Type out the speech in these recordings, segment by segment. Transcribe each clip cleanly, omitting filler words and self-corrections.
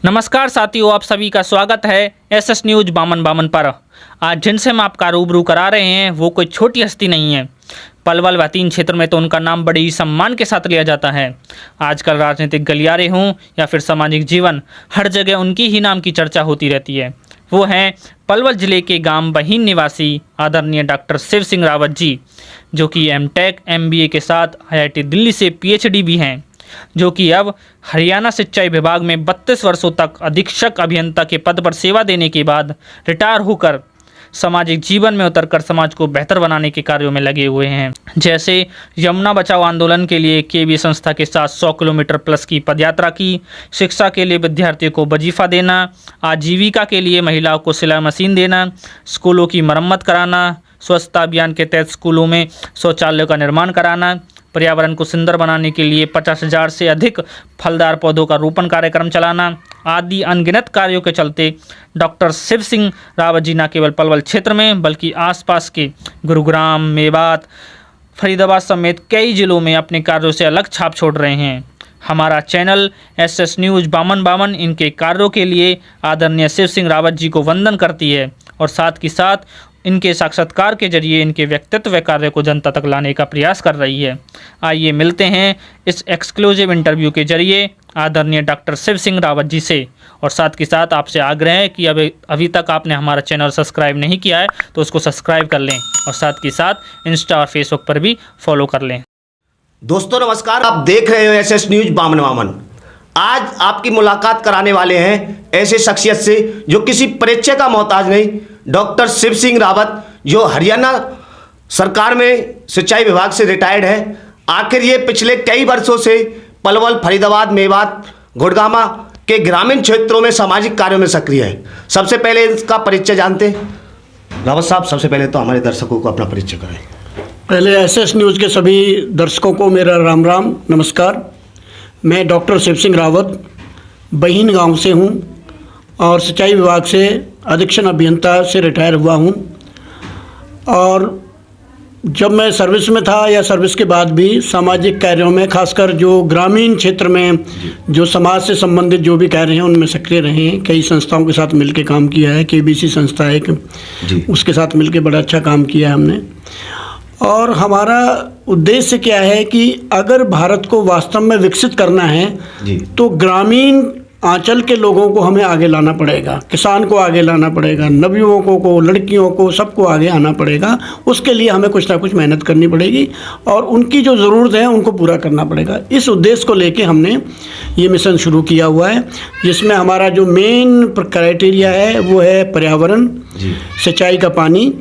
नमस्कार साथियों, आप सभी का स्वागत है एसएस न्यूज बामन पर। आज जिनसे हम आपका रूबरू करा रहे हैं वो कोई छोटी हस्ती नहीं है। पलवल व तीन क्षेत्र में तो उनका नाम बड़े ही सम्मान के साथ लिया जाता है। आजकल राजनीतिक गलियारे हों या फिर सामाजिक जीवन, हर जगह उनकी ही नाम की चर्चा होती रहती है। वो हैं पलवल जिले के गांव बहीन निवासी आदरणीय डॉक्टर शिव सिंह रावत जी, जो कि एमटेक MBA के साथ IIT दिल्ली से PhD भी हैं, जो कि अब हरियाणा सिंचाई विभाग में 32 वर्षों तक अधीक्षक अभियंता के पद पर सेवा देने के बाद रिटायर होकर सामाजिक जीवन में उतरकर समाज को बेहतर बनाने के कार्यों में लगे हुए हैं। जैसे यमुना बचाओ आंदोलन के लिए KB संस्था के साथ 100 किलोमीटर प्लस की पदयात्रा की, शिक्षा के लिए विद्यार्थियों को वजीफा देना, आजीविका के लिए महिलाओं को सिलाई मशीन देना, स्कूलों की मरम्मत कराना, स्वच्छता अभियान के तहत स्कूलों में शौचालयों का निर्माण कराना, पर्यावरण को सुंदर बनाने के लिए 50,000 से अधिक फलदार पौधों का रोपण कार्यक्रम चलाना आदि अनगिनत कार्यों के चलते डॉक्टर शिव सिंह रावत जी न केवल पलवल क्षेत्र में बल्कि आसपास के गुरुग्राम, मेवात, फरीदाबाद समेत कई जिलों में अपने कार्यों से अलग छाप छोड़ रहे हैं। हमारा चैनल SS न्यूज बामन इनके कार्यों के लिए आदरणीय शिव सिंह रावत जी को वंदन करती है और साथ ही साथ इनके साक्षात्कार के जरिए इनके व्यक्तित्व व कार्य को जनता तक लाने का प्रयास कर रही है। आइए मिलते हैं इस एक्सक्लूसिव इंटरव्यू के जरिए आदरणीय डॉक्टर शिव सिंह रावत जी से, और साथ ही साथ आपसे आग्रह है कि अभी तक आपने हमारा चैनल सब्सक्राइब नहीं किया है तो उसको सब्सक्राइब कर लें और साथ ही साथ इंस्टा और फेसबुक पर भी फॉलो कर लें। दोस्तों नमस्कार, आप देख रहे हो SS न्यूज बामन। आज आपकी मुलाकात कराने वाले हैं ऐसे शख्सियत से जो किसी परिचय का मोहताज नहीं, डॉक्टर शिव सिंह रावत, जो हरियाणा सरकार में सिंचाई विभाग से रिटायर्ड है। आखिर ये पिछले कई वर्षों से पलवल, फरीदाबाद, मेवात, गुड़गामा के ग्रामीण क्षेत्रों में सामाजिक कार्यों में सक्रिय है। सबसे पहले इसका परिचय जानते हैं। रावत साहब, सबसे पहले तो हमारे दर्शकों को अपना परिचय कराएं। पहले SS न्यूज़ के सभी दर्शकों को मेरा राम राम नमस्कार। मैं डॉक्टर शिव सिंह रावत बहीन गांव से हूं और सिंचाई विभाग से अधीक्षण अभियंता से रिटायर हुआ हूं। और जब मैं सर्विस में था या सर्विस के बाद भी सामाजिक कार्यों में, खासकर जो ग्रामीण क्षेत्र में जो समाज से संबंधित जो भी कार्य हैं उनमें सक्रिय रहे हैं। कई संस्थाओं के साथ मिलकर काम किया है। KBC संस्था है उसके साथ मिलकर बड़ा अच्छा काम किया है हमने। और हमारा उद्देश्य क्या है कि अगर भारत को वास्तव में विकसित करना है तो ग्रामीण आंचल के लोगों को हमें आगे लाना पड़ेगा, किसान को आगे लाना पड़ेगा, नवयुवकों को, लड़कियों को, सबको आगे आना पड़ेगा। उसके लिए हमें कुछ ना कुछ मेहनत करनी पड़ेगी और उनकी जो ज़रूरत है उनको पूरा करना पड़ेगा। इस उद्देश्य को लेके हमने ये मिशन शुरू किया हुआ है, जिसमें हमारा जो मेन क्राइटेरिया है वो है पर्यावरण, सिंचाई का पानी,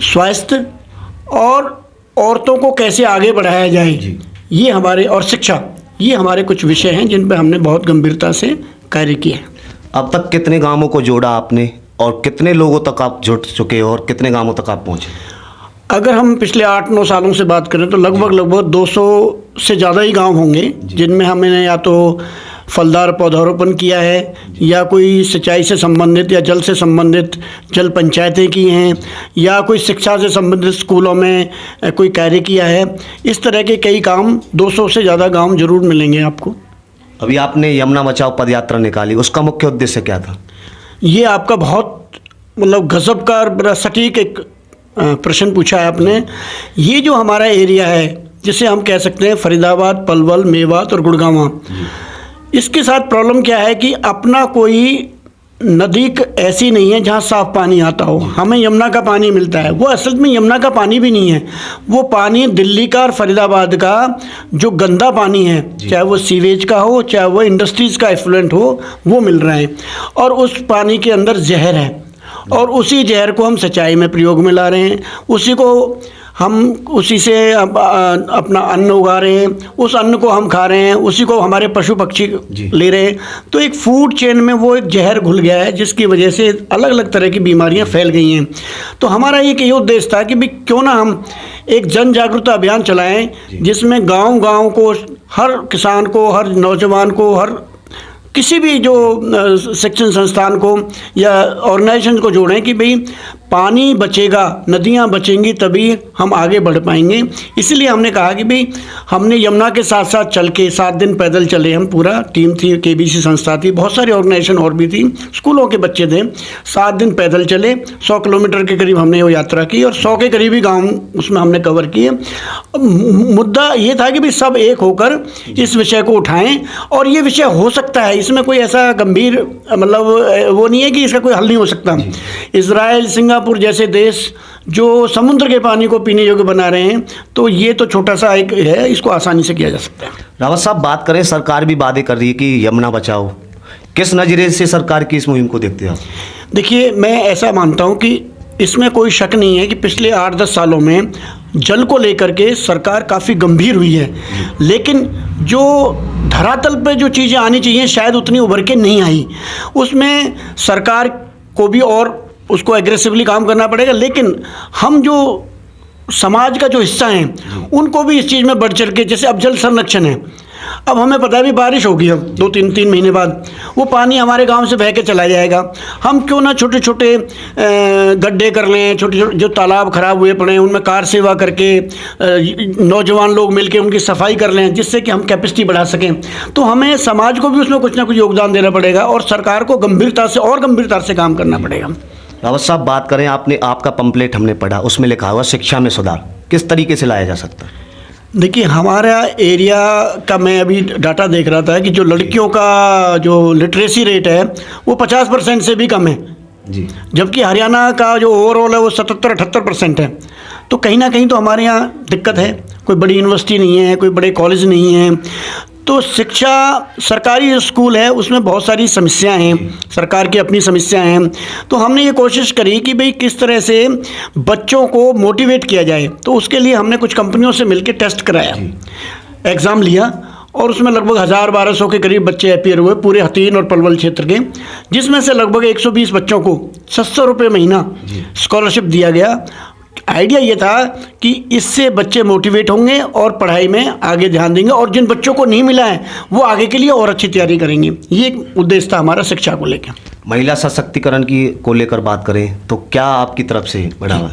स्वास्थ्य और औरतों को कैसे आगे बढ़ाया जाए, ये हमारे, और शिक्षा, ये हमारे कुछ विषय हैं जिन पर हमने बहुत गंभीरता से कार्य किया। अब तक कितने गांवों को जोड़ा आपने और कितने लोगों तक आप जुड़ चुके हो और कितने गांवों तक आप पहुंचे? अगर हम पिछले 8-9 सालों से बात करें तो लगभग 200 से ज़्यादा ही गांव होंगे जिनमें हमने या तो फलदार पौधारोपण किया है या कोई सिंचाई से संबंधित या जल से संबंधित जल पंचायतें की हैं या कोई शिक्षा से संबंधित स्कूलों में कोई कार्य किया है। इस तरह के कई काम 200 से ज़्यादा गांव जरूर मिलेंगे आपको। अभी आपने यमुना बचाओ पदयात्रा निकाली, उसका मुख्य उद्देश्य क्या था? ये आपका बहुत मतलब गजब का बड़ा सटीक एक प्रश्न पूछा है आपने। ये जो हमारा एरिया है जिसे हम कह सकते हैं फरीदाबाद, पलवल, मेवात और गुड़गामा, इसके साथ प्रॉब्लम क्या है कि अपना कोई नदी ऐसी नहीं है जहाँ साफ़ पानी आता हो। हमें यमुना का पानी मिलता है, वो असल में यमुना का पानी भी नहीं है, वो पानी दिल्ली का और फरीदाबाद का जो गंदा पानी है, चाहे वो सीवेज का हो चाहे वो इंडस्ट्रीज़ का एफ्लुएंट हो, वो मिल रहा है। और उस पानी के अंदर जहर है और उसी जहर को हम सिंचाई में प्रयोग में ला रहे हैं, उसी को हम उसी से अपना अन्न उगा रहे हैं, उस अन्न को हम खा रहे हैं, उसी को हमारे पशु पक्षी ले रहे हैं। तो एक फूड चेन में वो एक जहर घुल गया है जिसकी वजह से अलग अलग तरह की बीमारियां फैल गई हैं। तो हमारा एक ये उद्देश्य था कि भाई क्यों ना हम एक जन जागरूकता अभियान चलाएं जिसमें गांव-गांव को, हर किसान को, हर नौजवान को, हर किसी भी जो शिक्षण संस्थान को या ऑर्गेनाइजेशन को जोड़ें कि भाई पानी बचेगा, नदियाँ बचेंगी, तभी हम आगे बढ़ पाएंगे। इसलिए हमने कहा कि भाई हमने यमुना के साथ साथ चल के 7 दिन पैदल चले हम, पूरा टीम थी, केबीसी संस्था थी, बहुत सारी ऑर्गेनाइजेशन और भी थी, स्कूलों के बच्चे थे। 7 दिन पैदल चले, 100 किलोमीटर के करीब हमने वो यात्रा की और 100 के करीब ही गाँव उसमें हमने कवर किए। मुद्दा ये था कि भाई सब एक होकर इस विषय को उठाएं, और ये विषय हो सकता है, इसमें कोई ऐसा गंभीर मतलब वो नहीं है कि इसका कोई हल नहीं हो सकता। इजराइल, सिंगापुर जैसे देश जो समुद्र के पानी को पीने योग्य बना रहे हैं, तो ये तो छोटा सा एक है, इसको आसानी से किया जा सकता है। रावत साहब, बात करें, सरकार भी वादे कर रही है कि यमुना बचाओ, किस नज़रिए से सरकार की इस मुहिम को देखते हैं आप? देखिए, मैं ऐसा मानता हूँ कि इसमें कोई शक नहीं है कि पिछले 8-10 सालों में जल को लेकर के सरकार काफ़ी गंभीर हुई है, लेकिन जो धरातल पे जो चीज़ें आनी चाहिए शायद उतनी उभर के नहीं आई। उसमें सरकार को भी और उसको एग्रेसिवली काम करना पड़ेगा, लेकिन हम जो समाज का जो हिस्सा हैं उनको भी इस चीज़ में बढ़ चढ़ के, जैसे अब जल संरक्षण है, अब हमें पता है भी बारिश होगी, अब 2-3 महीने बाद वो पानी हमारे गांव से बह के चला जाएगा। हम क्यों ना छोटे छोटे गड्ढे कर लें, छोटे छोटे जो तालाब खराब हुए पड़े हैं उनमें कार सेवा करके नौजवान लोग मिलके उनकी सफाई कर लें, जिससे कि हम कैपेसिटी बढ़ा सकें। तो हमें समाज को भी उसमें कुछ ना कुछ योगदान देना पड़ेगा और सरकार को गंभीरता से और गंभीरता से काम करना पड़ेगा। रावत साहब, बात करें, आपका पंपलेट हमने पढ़ा, उसमें लिखा हुआ शिक्षा में सुधार किस तरीके से लाया जा सकता है? देखिए, हमारा एरिया का मैं अभी डाटा देख रहा था कि जो लड़कियों का जो लिटरेसी रेट है वो 50% से भी कम है जी, जबकि हरियाणा का जो ओवरऑल है वो 77-78% है। तो कहीं ना कहीं तो हमारे यहाँ दिक्कत है, कोई बड़ी यूनिवर्सिटी नहीं है, कोई बड़े कॉलेज नहीं है, तो शिक्षा, सरकारी जो स्कूल है उसमें बहुत सारी समस्याएं हैं, सरकार की अपनी समस्याएं हैं। तो हमने ये कोशिश करी कि भाई किस तरह से बच्चों को मोटिवेट किया जाए, तो उसके लिए हमने कुछ कंपनियों से मिलकर टेस्ट कराया, एग्ज़ाम लिया, और उसमें लगभग 1000-1200 के करीब बच्चे अपीयर हुए पूरे हथीन और पलवल क्षेत्र के, जिसमें से लगभग 120 बच्चों को 700 रुपये महीना स्कॉलरशिप दिया गया। आइडिया ये था कि इससे बच्चे मोटिवेट होंगे और पढ़ाई में आगे ध्यान देंगे, और जिन बच्चों को नहीं मिला है वो आगे के लिए और अच्छी तैयारी करेंगे। ये एक उद्देश्य था हमारा शिक्षा को लेकर। महिला सशक्तिकरण की को लेकर बात करें तो क्या आपकी तरफ से बढ़ावा?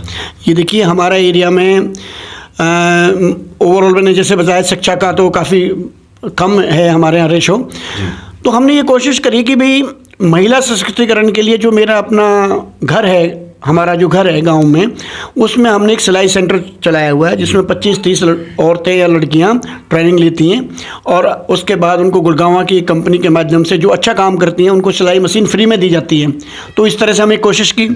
ये देखिए, हमारा एरिया में ओवरऑल मैंने जैसे बताया शिक्षा का तो काफ़ी कम है हमारे यहाँ रेशो, तो हमने ये कोशिश करी कि भाई महिला सशक्तिकरण के लिए जो मेरा अपना घर है, हमारा जो घर है गांव में, उसमें हमने एक सिलाई सेंटर चलाया हुआ है जिसमें 25-30 औरतें या लड़कियां ट्रेनिंग लेती हैं, और उसके बाद उनको गुड़गांव की एक कंपनी के माध्यम से जो अच्छा काम करती हैं उनको सिलाई मशीन फ्री में दी जाती है। तो इस तरह से हमने कोशिश की।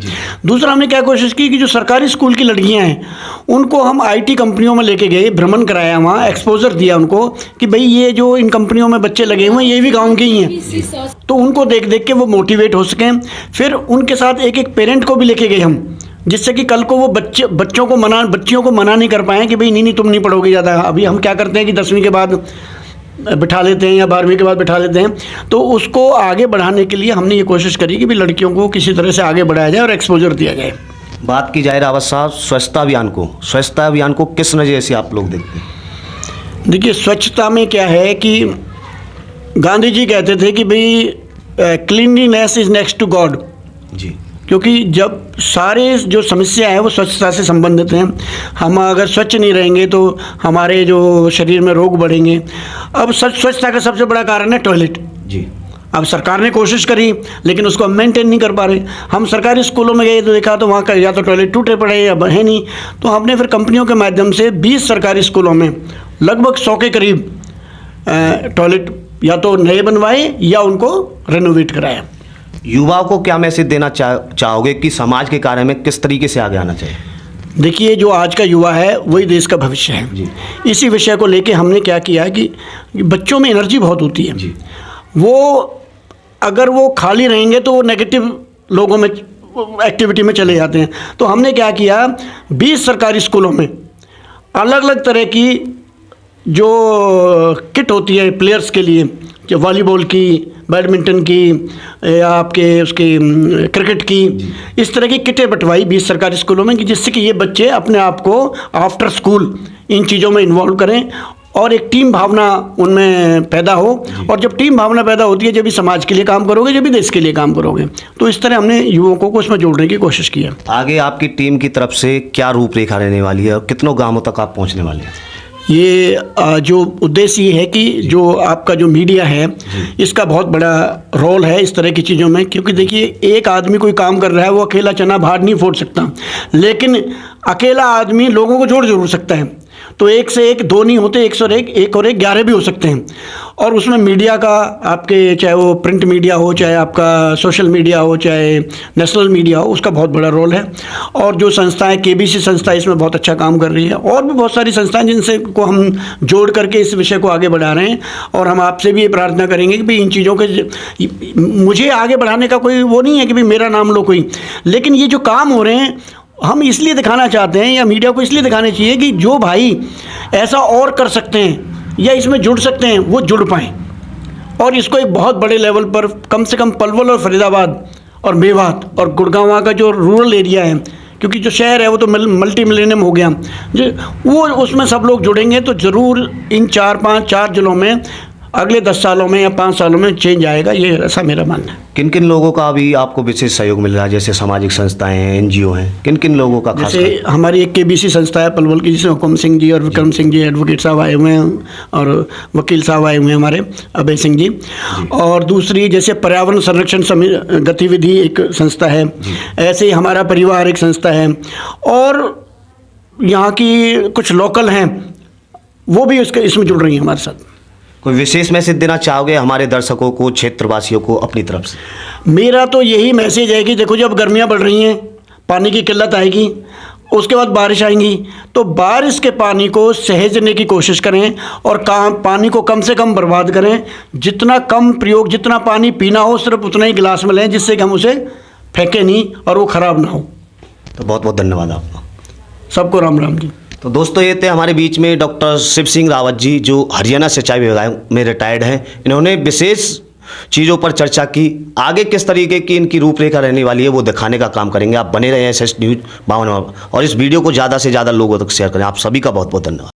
दूसरा हमने क्या कोशिश की कि जो सरकारी स्कूल की लड़कियाँ हैं उनको हम IT कंपनियों में लेके गए, भ्रमण कराया, वहाँ एक्सपोजर दिया उनको कि भाई ये जो इन कंपनियों में बच्चे लगे हुए हैं ये भी गाँव के ही हैं, तो उनको देख देख के वो मोटिवेट हो सकें। फिर उनके साथ एक एक पेरेंट को भी लेके गए हम, जिससे कि कल को वो बच्चियों को मना नहीं कर पाए कि भाई नहीं तुम नहीं पढ़ोगे ज़्यादा। अभी हम क्या करते हैं कि 10वीं के बाद बिठा लेते हैं या 12वीं के बाद बिठा लेते हैं, तो उसको आगे बढ़ाने के लिए हमने ये कोशिश करी कि भाई लड़कियों को किसी तरह से आगे बढ़ाया जाए और एक्सपोजर दिया जाए। बात की जाए रावत साहब स्वच्छता अभियान को किस नज़रिए से आप लोग देखते हैं? देखिए, स्वच्छता में क्या है कि गांधी जी कहते थे कि भाई cleanliness is next to God ji, क्योंकि जब सारे जो समस्या है वो स्वच्छता से संबंधित हैं। हम अगर स्वच्छ नहीं रहेंगे तो हमारे जो शरीर में रोग बढ़ेंगे। अब स्वच्छता का सबसे बड़ा कारण है टॉयलेट जी। अब सरकार ने कोशिश करी लेकिन उसको हम मेंटेन नहीं कर पा रहे। हम सरकारी स्कूलों में गए तो देखा तो वहाँ का या तो टॉयलेट टूटे पड़े या है नहीं, तो हमने फिर कंपनियों के माध्यम से 20 सरकारी स्कूलों में लगभग 100 के करीब टॉयलेट या तो नए बनवाए या उनको रेनोवेट कराया। युवाओं को क्या मैसेज देना चाहोगे कि समाज के कार्य में किस तरीके से आगे आना चाहिए? देखिए, जो आज का युवा है वही देश का भविष्य है जी। इसी विषय को लेके हमने क्या किया है कि बच्चों में एनर्जी बहुत होती है जी। वो अगर वो खाली रहेंगे तो वो नेगेटिव लोगों में एक्टिविटी में चले जाते हैं। तो हमने क्या किया, 20 सरकारी स्कूलों में अलग अलग तरह की जो किट होती है प्लेयर्स के लिए, जो वॉलीबॉल की, बैडमिंटन की या आपके उसकी क्रिकेट की, इस तरह की किटें बंटवाई 20 सरकारी स्कूलों में कि जिससे कि ये बच्चे अपने आप को आफ्टर स्कूल इन चीज़ों में इन्वॉल्व करें और एक टीम भावना उनमें पैदा हो। और जब टीम भावना पैदा होती है, जब भी समाज के लिए काम करोगे, जब भी देश के लिए काम करोगे, तो इस तरह हमने युवकों को उसमें जोड़ने की कोशिश की है। आगे आपकी टीम की तरफ से क्या रूपरेखा रहने वाली है और कितनों गांवों तक आप पहुंचने वाले हैं? ये जो उद्देश्य ये है कि जो आपका जो मीडिया है, इसका बहुत बड़ा रोल है इस तरह की चीज़ों में। क्योंकि देखिए, एक आदमी कोई काम कर रहा है, वो अकेला चना भार नहीं फोड़ सकता, लेकिन अकेला आदमी लोगों को जोड़ जरूर सकता है। तो एक से एक दो नहीं होते, एक और एक 11 भी हो सकते हैं। और उसमें मीडिया का, आपके चाहे वो प्रिंट मीडिया हो, चाहे आपका सोशल मीडिया हो, चाहे नेशनल मीडिया हो, उसका बहुत बड़ा रोल है। और जो संस्थाएं, KBC संस्था इसमें बहुत अच्छा काम कर रही है, और भी बहुत सारी संस्थाएं जिनसे को हम जोड़ करके इस विषय को आगे बढ़ा रहे हैं। और हम आपसे भी ये प्रार्थना करेंगे कि भाई इन चीज़ों के, मुझे आगे बढ़ाने का कोई वो नहीं है कि भाई मेरा नाम लो कोई, लेकिन ये जो काम हो रहे हैं हम इसलिए दिखाना चाहते हैं, या मीडिया को इसलिए दिखाने चाहिए कि जो भाई ऐसा और कर सकते हैं या इसमें जुड़ सकते हैं, वो जुड़ पाएँ। और इसको एक बहुत बड़े लेवल पर, कम से कम पलवल और फरीदाबाद और मेवात और गुड़गांव का जो रूरल एरिया है, क्योंकि जो शहर है वो तो मल्टी मिलेनियम हो गया, जो वो उसमें सब लोग जुड़ेंगे तो ज़रूर इन 4 जिलों में अगले 10 सालों में या 5 सालों में चेंज आएगा। ये ऐसा मेरा मानना है। किन किन लोगों का अभी आपको विशेष सहयोग मिल रहा है? जैसे सामाजिक संस्थाएं हैं, NGO हैं, किन किन लोगों का खास? जैसे हमारी एक KBC संस्था है पलवल की, जिसमें हुकुम सिंह जी और विक्रम सिंह जी एडवोकेट साहब आए हुए हैं, और वकील साहब आए हुए हैं हमारे, अभय सिंह जी। और दूसरी जैसे पर्यावरण संरक्षण गतिविधि एक संस्था है, ऐसे ही हमारा परिवार एक संस्था है। और यहाँ की कुछ लोकल हैं, वो भी इसमें जुड़ रही हैं हमारे साथ। कोई विशेष मैसेज देना चाहोगे हमारे दर्शकों को, क्षेत्रवासियों को अपनी तरफ से? मेरा तो यही मैसेज है कि देखो, जब गर्मियाँ बढ़ रही हैं, पानी की किल्लत आएगी, उसके बाद बारिश आएंगी, तो बारिश के पानी को सहेजने की कोशिश करें और पानी को कम से कम बर्बाद करें। जितना कम प्रयोग, जितना पानी पीना हो, सिर्फ उतना ही गिलास में लें, जिससे कि हम उसे फेंकें नहीं और वो ख़राब ना हो। तो बहुत बहुत धन्यवाद आपका। सबको राम राम जी। तो दोस्तों, ये थे हमारे बीच में डॉक्टर शिव सिंह रावत जी, जो हरियाणा सिंचाई विभाग में रिटायर्ड हैं। इन्होंने विशेष चीज़ों पर चर्चा की। आगे किस तरीके की इनकी रूपरेखा रहने वाली है वो दिखाने का काम करेंगे। आप बने रहे SS न्यूज़ 52 और इस वीडियो को ज़्यादा से ज़्यादा लोगों तक शेयर करें। आप सभी का बहुत बहुत धन्यवाद।